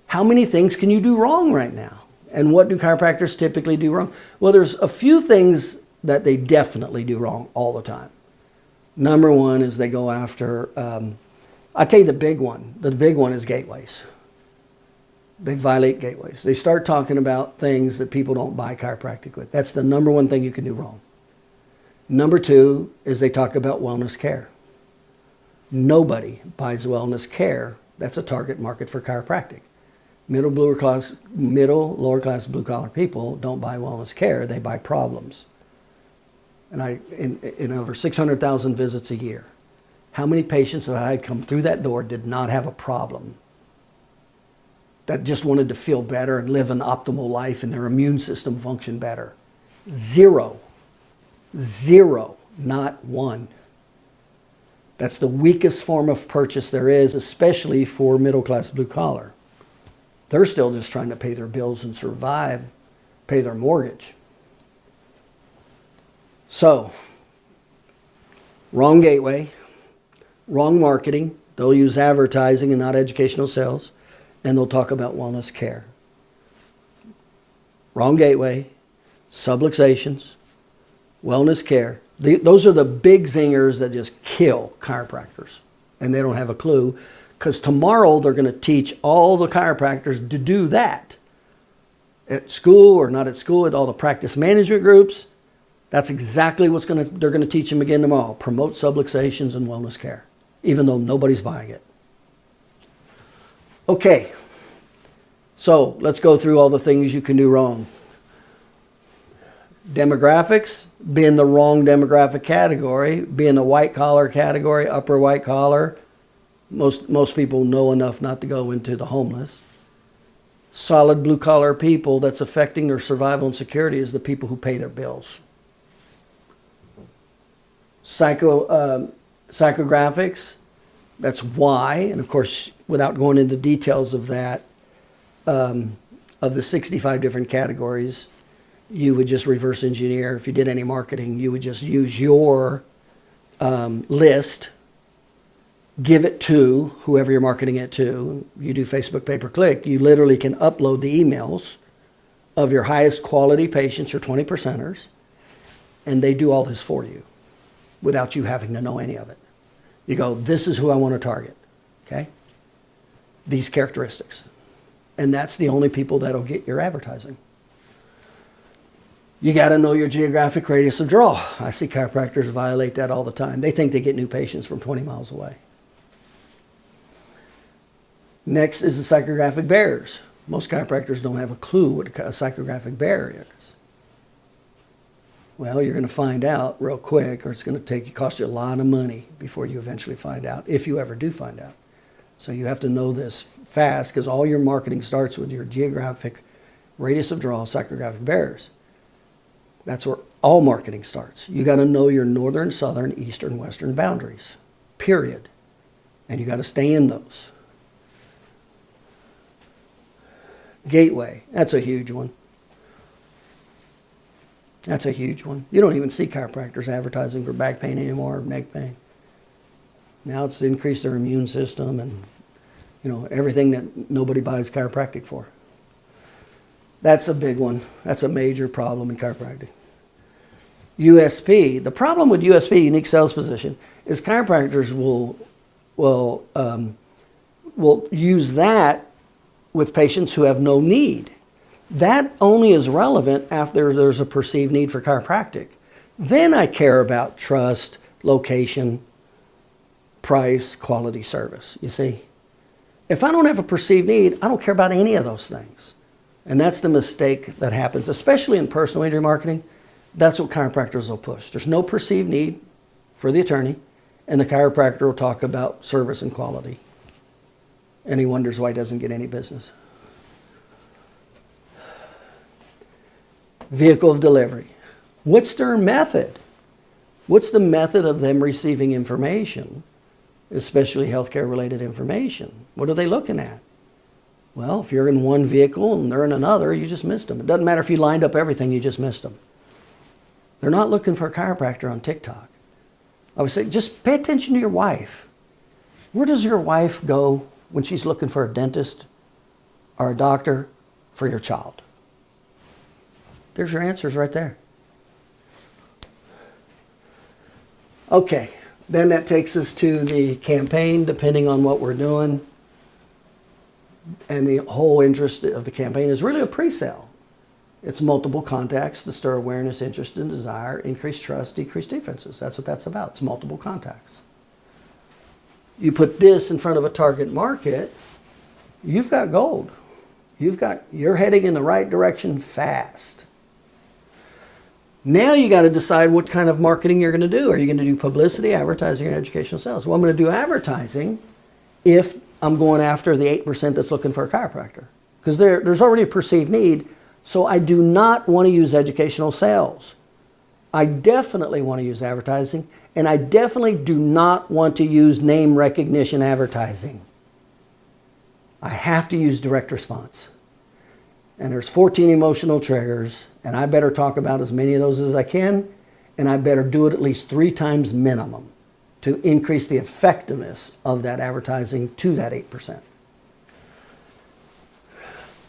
How many things can you do wrong right now? And what do chiropractors typically do wrong? Well, there's a few things that they definitely do wrong all the time. Number one is they go after, I'll tell you the big one. The big one is gateways. They violate gateways. They start talking about things that people don't buy chiropractic with. That's the number one thing you can do wrong. Number two is they talk about wellness care. Nobody buys wellness care. That's a target market for chiropractic. Middle, lower class blue collar people don't buy wellness care. They buy problems. And in over 600,000 visits a year, how many patients have I had come through that door did not have a problem, that just wanted to feel better and live an optimal life and their immune system function better? Zero. Zero. Not one. That's the weakest form of purchase there is, especially for middle class blue collar. They're still just trying to pay their bills and survive, pay their mortgage. So, wrong gateway, wrong marketing. They'll use advertising and not educational sales, and they'll talk about wellness care. Wrong gateway, subluxations, wellness care. Those are the big zingers that just kill chiropractors, and they don't have a clue, because tomorrow they're going to teach all the chiropractors to do that at school or not at school, at all the practice management groups. That's exactly what they're going to teach them again tomorrow. Promote subluxations and wellness care, even though nobody's buying it. Okay, so let's go through all the things you can do wrong. Demographics, be in the wrong demographic category, be in the white collar category, upper white collar. Most people know enough not to go into the homeless. Solid blue collar people, that's affecting their survival and security is the people who pay their bills. Psychographics, that's why, and of course, without going into details of that, of the 65 different categories, you would just reverse engineer. If you did any marketing, you would just use your list, give it to whoever you're marketing it to. You do Facebook pay-per-click, you literally can upload the emails of your highest quality patients, your 20%ers, and they do all this for you without you having to know any of it. You go, this is who I want to target, okay? These characteristics. And that's the only people that'll get your advertising. You got to know your geographic radius of draw. I see chiropractors violate that all the time. They think they get new patients from 20 miles away. Next is the psychographic barriers. Most chiropractors don't have a clue what a psychographic barrier is. Well, you're going to find out real quick, or it's going to cost you a lot of money before you eventually find out, if you ever do find out. So you have to know this fast, because all your marketing starts with your geographic radius of draw, psychographic barriers. That's where all marketing starts. You got to know your northern, southern, eastern, western boundaries, period. And you got to stay in those. Gateway, that's a huge one. That's a huge one. You don't even see chiropractors advertising for back pain anymore, or neck pain. Now it's to increase their immune system and, everything that nobody buys chiropractic for. That's a big one. That's a major problem in chiropractic. USP. The problem with USP, unique sales position, is chiropractors will use that with patients who have no need. That only is relevant after there's a perceived need for chiropractic. Then I care about trust, location, price, quality service, you see. If I don't have a perceived need, I don't care about any of those things. And that's the mistake that happens, especially in personal injury marketing. That's what chiropractors will push. There's no perceived need for the attorney, and the chiropractor will talk about service and quality. And he wonders why he doesn't get any business. Vehicle of delivery. What's their method? What's the method of them receiving information, especially healthcare related information? What are they looking at? Well, if you're in one vehicle and they're in another, you just missed them. It doesn't matter if you lined up everything, you just missed them. They're not looking for a chiropractor on TikTok. I would say, just pay attention to your wife. Where does your wife go when she's looking for a dentist or a doctor for your child? There's your answers right there. Okay, then that takes us to the campaign, depending on what we're doing. And the whole interest of the campaign is really a pre-sale. It's multiple contacts to stir awareness, interest, and desire, increase trust, decrease defenses. That's what that's about. It's multiple contacts. You put this in front of a target market, you've got gold. You're heading in the right direction fast. Now you got to decide what kind of marketing you're going to do. Are you going to do publicity, advertising, or educational sales? Well, I'm going to do advertising if I'm going after the 8% that's looking for a chiropractor. Because there's already a perceived need, so I do not want to use educational sales. I definitely want to use advertising, and I definitely do not want to use name recognition advertising. I have to use direct response. And there's 14 emotional triggers, and I better talk about as many of those as I can, and I better do it at least 3 times minimum to increase the effectiveness of that advertising to that 8%.